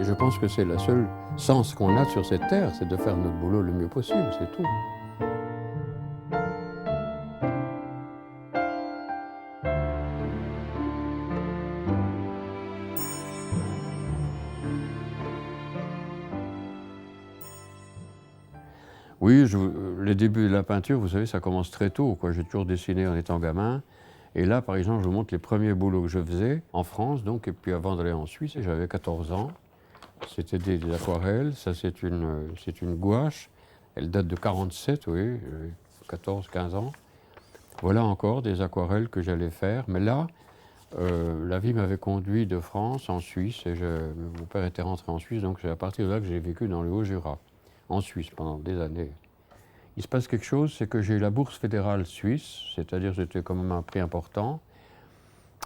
Et je pense que c'est le seul sens qu'on a sur cette terre, c'est de faire notre boulot le mieux possible, c'est tout. Oui, les débuts de la peinture, vous savez, ça commence très tôt, quoi. J'ai toujours dessiné en étant gamin. Et là, par exemple, je vous montre les premiers boulots que je faisais en France, donc, et puis avant d'aller en Suisse, j'avais 14 ans. C'était des aquarelles, ça c'est une gouache. Elle date de 47, oui, 14, 15 ans. Voilà encore des aquarelles que j'allais faire. Mais là, la vie m'avait conduit de France en Suisse, et mon père était rentré en Suisse, donc c'est à partir de là que j'ai vécu dans le Haut-Jura, en Suisse, pendant des années. Il se passe quelque chose, c'est que j'ai eu la bourse fédérale suisse, c'est-à-dire que c'était quand même un prix important,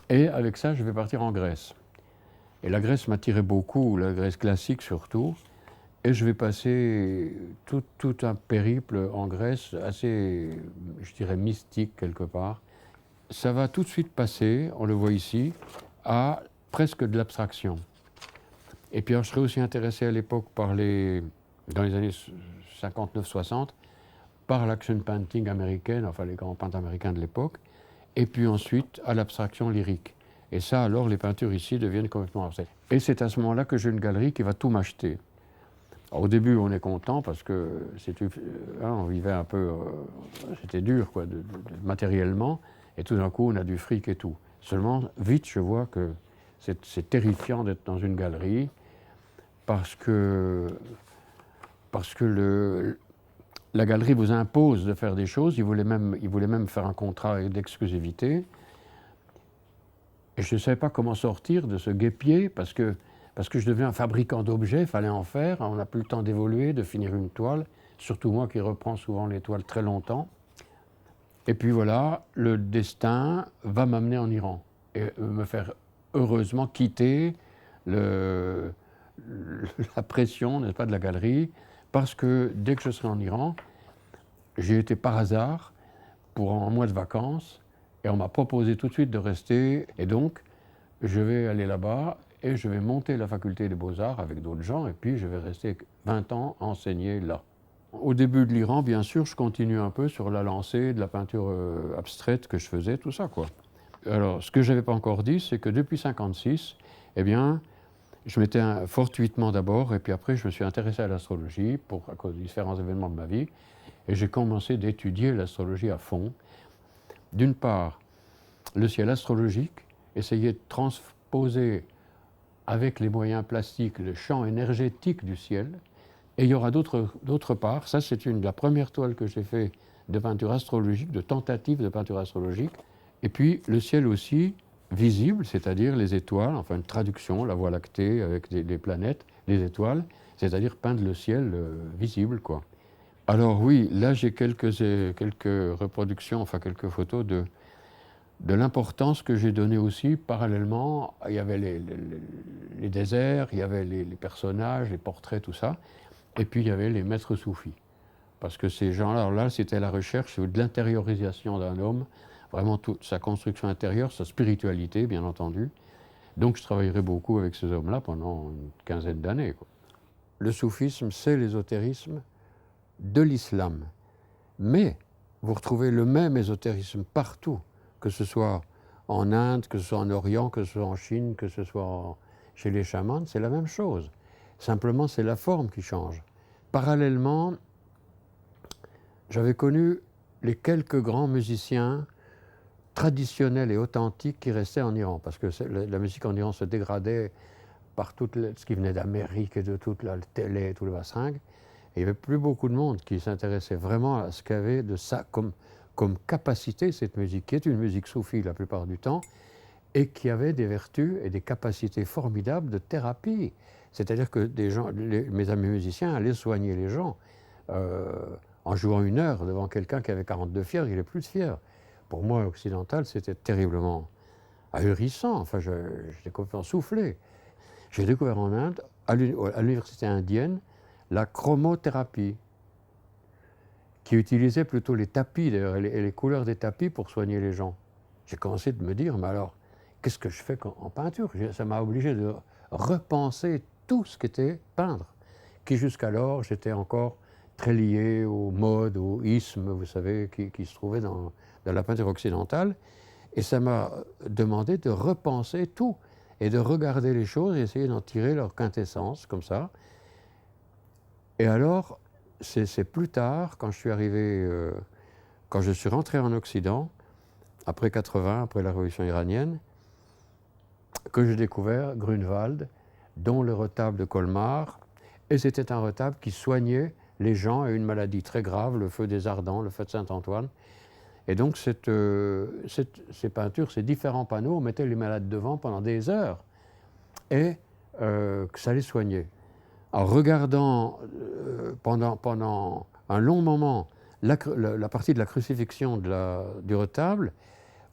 et avec ça, je vais partir en Grèce. Et la Grèce m'attirait beaucoup, la Grèce classique surtout, et je vais passer tout un périple en Grèce assez, je dirais, mystique quelque part. Ça va tout de suite passer, on le voit ici, à presque de l'abstraction. Et puis alors, je serais aussi intéressé à l'époque dans les années 59-60, par l'action painting américaine, enfin les grands peintres américains de l'époque, et puis ensuite à l'abstraction lyrique. Et ça, alors, les peintures ici deviennent complètement abstraites. Et c'est à ce moment-là que j'ai une galerie qui va tout m'acheter. Au début, on est content parce que on vivait un peu, c'était dur, quoi, matériellement, et tout d'un coup, on a du fric et tout. Seulement, vite, je vois que c'est terrifiant d'être dans une galerie parce que la galerie vous impose de faire des choses. Il voulait même faire un contrat d'exclusivité. Et je ne savais pas comment sortir de ce guêpier parce que je deviens un fabricant d'objets, il fallait en faire. On n'a plus le temps d'évoluer, de finir une toile, surtout moi qui reprends souvent les toiles très longtemps. Et puis voilà, le destin va m'amener en Iran et me faire heureusement quitter la pression, n'est-ce pas, de la galerie, parce que dès que je serai en Iran, j'ai été par hasard pour un mois de vacances et on m'a proposé tout de suite de rester. Et donc, je vais aller là-bas et je vais monter la faculté des Beaux-Arts avec d'autres gens et puis je vais rester 20 ans à enseigner là. Au début de l'Iran, bien sûr, je continue un peu sur la lancée de la peinture abstraite que je faisais, tout ça, quoi. Alors, ce que je n'avais pas encore dit, c'est que depuis 1956, eh bien, je m'étais fortuitement d'abord, et puis après, je me suis intéressé à l'astrologie à cause de différents événements de ma vie, et j'ai commencé d'étudier l'astrologie à fond. D'une part, le ciel astrologique, essayer de transposer avec les moyens plastiques le champ énergétique du ciel. Et il y aura d'autre part, ça c'est la première toile que j'ai faite de peinture astrologique, de tentative de peinture astrologique. Et puis le ciel aussi visible, c'est-à-dire les étoiles, enfin une traduction, la Voie lactée avec les planètes, les étoiles, c'est-à-dire peindre le ciel visible, quoi. Alors oui, là j'ai quelques reproductions, enfin quelques photos de l'importance que j'ai donnée aussi parallèlement. Il y avait les déserts, il y avait les personnages, les portraits, tout ça. Et puis il y avait les maîtres soufis. Parce que ces gens-là, là, c'était la recherche de l'intériorisation d'un homme, vraiment toute sa construction intérieure, sa spiritualité, bien entendu. Donc je travaillerai beaucoup avec ces hommes-là pendant une quinzaine d'années, quoi. Le soufisme, c'est l'ésotérisme de l'islam. Mais vous retrouvez le même ésotérisme partout, que ce soit en Inde, que ce soit en Orient, que ce soit en Chine, que ce soit chez les chamans, c'est la même chose. Simplement, c'est la forme qui change. Parallèlement, j'avais connu les quelques grands musiciens traditionnels et authentiques qui restaient en Iran, parce que la musique en Iran se dégradait par tout ce qui venait d'Amérique et de toute la télé et tout le bassingue. Et il n'y avait plus beaucoup de monde qui s'intéressait vraiment à ce qu'avait de ça comme capacité cette musique, qui est une musique soufie la plupart du temps, et qui avait des vertus et des capacités formidables de thérapie. C'est-à-dire que mes amis musiciens allaient soigner les gens. En jouant 1 heure devant quelqu'un qui avait 42 fièvres, il est plus de fièvre. Pour moi, occidental, c'était terriblement ahurissant. Enfin, j'étais complètement soufflé. J'ai découvert en Inde, à l'université indienne, la chromothérapie, qui utilisait plutôt les tapis, d'ailleurs, et les couleurs des tapis pour soigner les gens. J'ai commencé à me dire, mais alors, qu'est-ce que je fais en peinture? Ça m'a obligé de repenser tout ce qu'était peindre, qui jusqu'alors, j'étais encore très lié aux modes, au isme, vous savez, qui se trouvait dans la peinture occidentale. Et ça m'a demandé de repenser tout et de regarder les choses et essayer d'en tirer leur quintessence, comme ça. Et alors, c'est plus tard, quand je suis arrivé, quand je suis rentré en Occident, après 80, après la révolution iranienne, que j'ai découvert Grunewald, dont le retable de Colmar, et c'était un retable qui soignait les gens à une maladie très grave, le feu des Ardents, le feu de Saint-Antoine. Et donc ces peintures, ces différents panneaux, on mettait les malades devant pendant des heures et que ça les soignait. En regardant pendant un long moment la partie de la crucifixion du retable,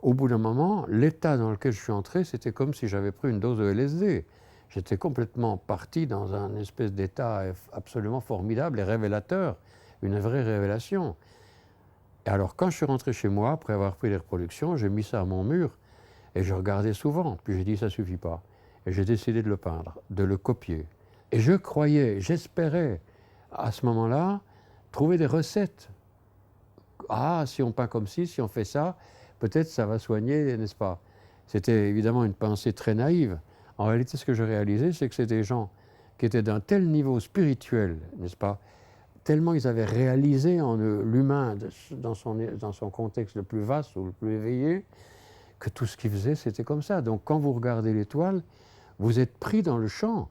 au bout d'un moment, l'état dans lequel je suis entré, c'était comme si j'avais pris une dose de LSD. J'étais complètement parti dans un espèce d'état absolument formidable et révélateur, une vraie révélation. Et alors, quand je suis rentré chez moi, après avoir pris les reproductions, j'ai mis ça à mon mur et je regardais souvent. Puis j'ai dit, ça ne suffit pas. Et j'ai décidé de le peindre, de le copier. Et je croyais, j'espérais, à ce moment-là, trouver des recettes. Ah, si on peint comme ci, si on fait ça, peut-être ça va soigner, n'est-ce pas? C'était évidemment une pensée très naïve. En réalité, ce que je réalisais, c'est que c'était des gens qui étaient d'un tel niveau spirituel, n'est-ce pas? Tellement ils avaient réalisé en l'humain, dans son contexte le plus vaste ou le plus éveillé, que tout ce qu'ils faisaient, c'était comme ça. Donc quand vous regardez l'étoile, vous êtes pris dans le champ.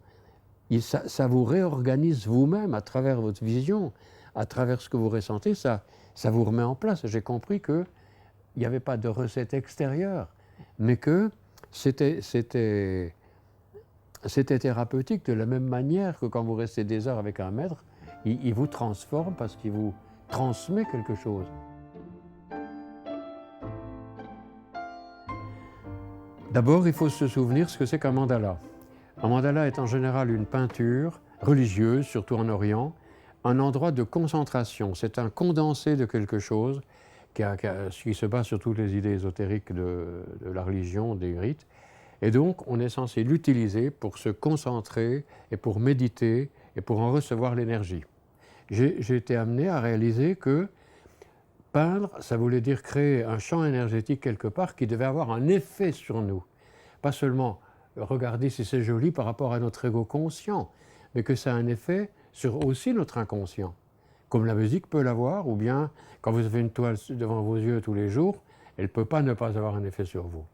Ça vous réorganise vous-même à travers votre vision, à travers ce que vous ressentez, ça vous remet en place. J'ai compris qu'il n'y avait pas de recette extérieure, mais que c'était thérapeutique de la même manière que quand vous restez des heures avec un maître, il vous transforme parce qu'il vous transmet quelque chose. D'abord, il faut se souvenir ce que c'est qu'un mandala. Un mandala est en général une peinture religieuse, surtout en Orient, un endroit de concentration. C'est un condensé de quelque chose qui se base sur toutes les idées ésotériques de la religion, des rites. Et donc, on est censé l'utiliser pour se concentrer et pour méditer et pour en recevoir l'énergie. J'ai été amené à réaliser que peindre, ça voulait dire créer un champ énergétique quelque part qui devait avoir un effet sur nous. Pas seulement regarder si c'est joli par rapport à notre ego conscient, mais que ça a un effet sur aussi notre inconscient. Comme la musique peut l'avoir, ou bien quand vous avez une toile devant vos yeux tous les jours, elle ne peut pas ne pas avoir un effet sur vous.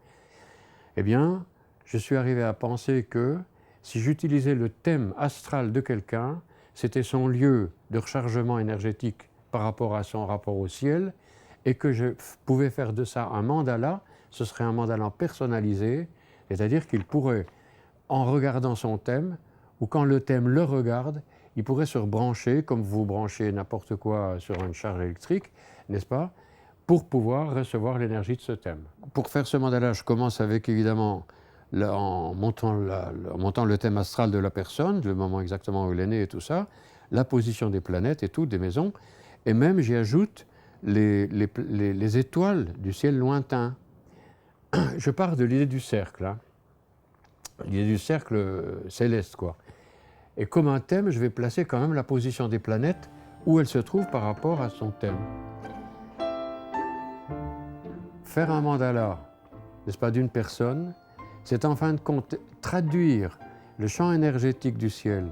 Eh bien, je suis arrivé à penser que si j'utilisais le thème astral de quelqu'un, c'était son lieu de rechargement énergétique par rapport à son rapport au ciel, et que je pouvais faire de ça un mandala. Ce serait un mandala personnalisé, c'est-à-dire qu'il pourrait, en regardant son thème, ou quand le thème le regarde, il pourrait se rebrancher, comme vous branchez n'importe quoi sur une charge électrique, n'est-ce pas, pour pouvoir recevoir l'énergie de ce thème. Pour faire ce mandala, je commence avec, évidemment, en montant le thème astral de la personne, le moment exactement où il est né et tout ça, la position des planètes et tout, des maisons, et même j'y ajoute les étoiles du ciel lointain. Je pars de l'idée du cercle, hein. L'idée du cercle céleste, quoi. Et comme un thème, je vais placer quand même la position des planètes où elles se trouvent par rapport à son thème. Faire un mandala, n'est-ce pas, d'une personne, c'est en fin de compte traduire le champ énergétique du ciel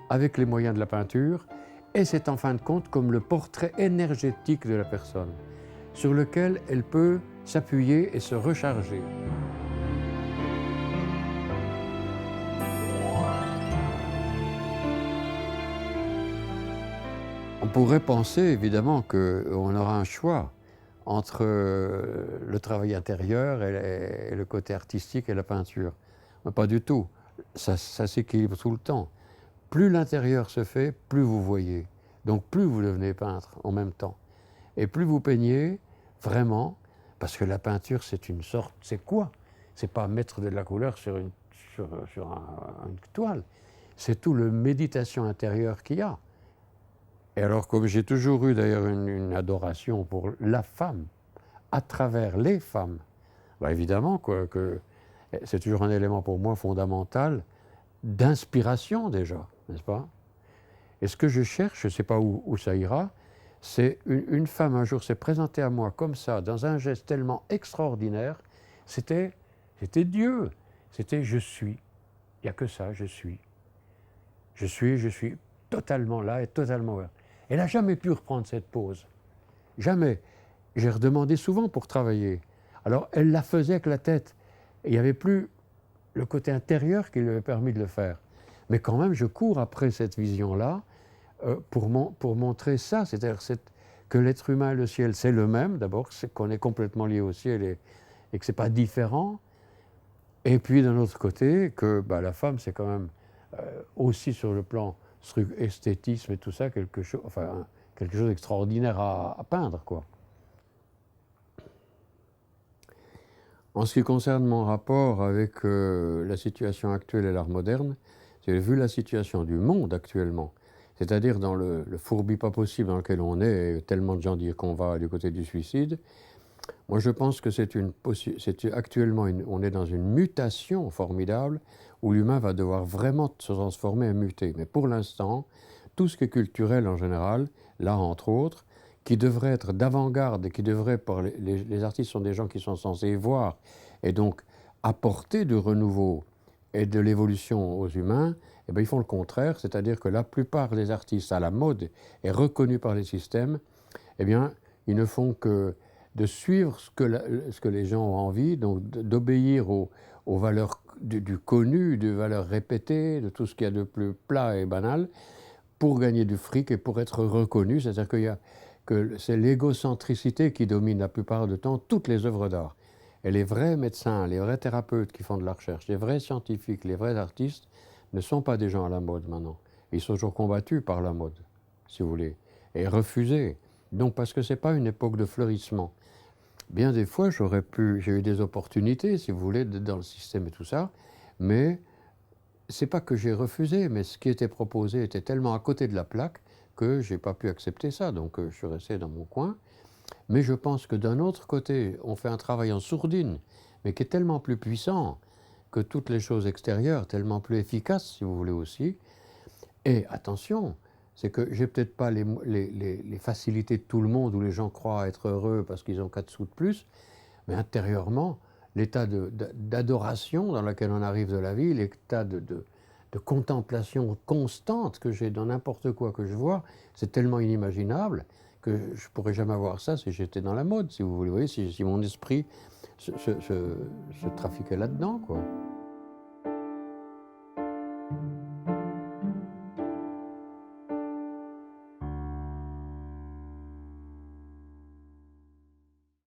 avec les moyens de la peinture, et c'est en fin de compte comme le portrait énergétique de la personne, sur lequel elle peut s'appuyer et se recharger. On pourrait penser évidemment qu'on aura un choix entre le travail intérieur et le côté artistique et la peinture. Mais pas du tout. Ça s'équilibre tout le temps. Plus l'intérieur se fait, plus vous voyez. Donc plus vous devenez peintre en même temps. Et plus vous peignez, vraiment, parce que la peinture, c'est une sorte... C'est quoi? C'est pas mettre de la couleur sur une toile. C'est tout le méditation intérieure qu'il y a. Et alors, comme j'ai toujours eu d'ailleurs une adoration pour la femme, à travers les femmes, bah évidemment que c'est toujours un élément pour moi fondamental d'inspiration déjà, n'est-ce pas? Et ce que je cherche, je ne sais pas où ça ira, c'est une femme un jour s'est présentée à moi comme ça, dans un geste tellement extraordinaire, c'était Dieu, c'était je suis, il n'y a que ça, je suis. Je suis totalement là et totalement ouvert. Elle n'a jamais pu reprendre cette pause, jamais. J'ai redemandé souvent pour travailler. Alors elle la faisait avec la tête, et il n'y avait plus le côté intérieur qui lui avait permis de le faire. Mais quand même, je cours après cette vision-là, pour montrer ça, c'est-à-dire que l'être humain et le ciel, c'est le même, d'abord, c'est qu'on est complètement lié au ciel et que ce n'est pas différent. Et puis d'un autre côté, que la femme, c'est quand même aussi sur le plan esthétisme et tout ça, quelque chose d'extraordinaire à peindre, quoi. En ce qui concerne mon rapport avec la situation actuelle et l'art moderne, j'ai vu la situation du monde actuellement, c'est-à-dire dans le fourbi pas possible dans lequel on est, et tellement de gens disent qu'on va du côté du suicide. Moi, je pense que actuellement, on est dans une mutation formidable où l'humain va devoir vraiment se transformer et muter. Mais pour l'instant, tout ce qui est culturel en général, là entre autres, qui devrait être d'avant-garde et qui devrait, les artistes sont des gens qui sont censés voir et donc apporter du renouveau et de l'évolution aux humains, eh bien, ils font le contraire, c'est-à-dire que la plupart des artistes à la mode et reconnus par les systèmes, eh bien, ils ne font que de suivre ce que les gens ont envie, donc d'obéir aux valeurs du connu, des valeurs répétées, de tout ce qu'il y a de plus plat et banal, pour gagner du fric et pour être reconnu. C'est-à-dire que c'est l'égocentricité qui domine la plupart du temps toutes les œuvres d'art. Et les vrais médecins, les vrais thérapeutes qui font de la recherche, les vrais scientifiques, les vrais artistes, ne sont pas des gens à la mode maintenant. Ils sont toujours combattus par la mode, si vous voulez, et refusés. Donc parce que ce n'est pas une époque de fleurissement. Bien des fois, j'ai eu des opportunités, si vous voulez, dans le système et tout ça, mais c'est pas que j'ai refusé, mais ce qui était proposé était tellement à côté de la plaque que j'ai pas pu accepter ça, donc je suis resté dans mon coin. Mais je pense que d'un autre côté, on fait un travail en sourdine, mais qui est tellement plus puissant que toutes les choses extérieures, tellement plus efficace, si vous voulez aussi. Et attention, c'est que j'ai peut-être pas les facilités de tout le monde où les gens croient être heureux parce qu'ils ont 4 sous de plus, mais intérieurement, l'état d'adoration dans lequel on arrive de la vie, l'état de contemplation constante que j'ai dans n'importe quoi que je vois, c'est tellement inimaginable que je ne pourrais jamais avoir ça si j'étais dans la mode, si vous voulez, si mon esprit se trafiquait là-dedans, quoi.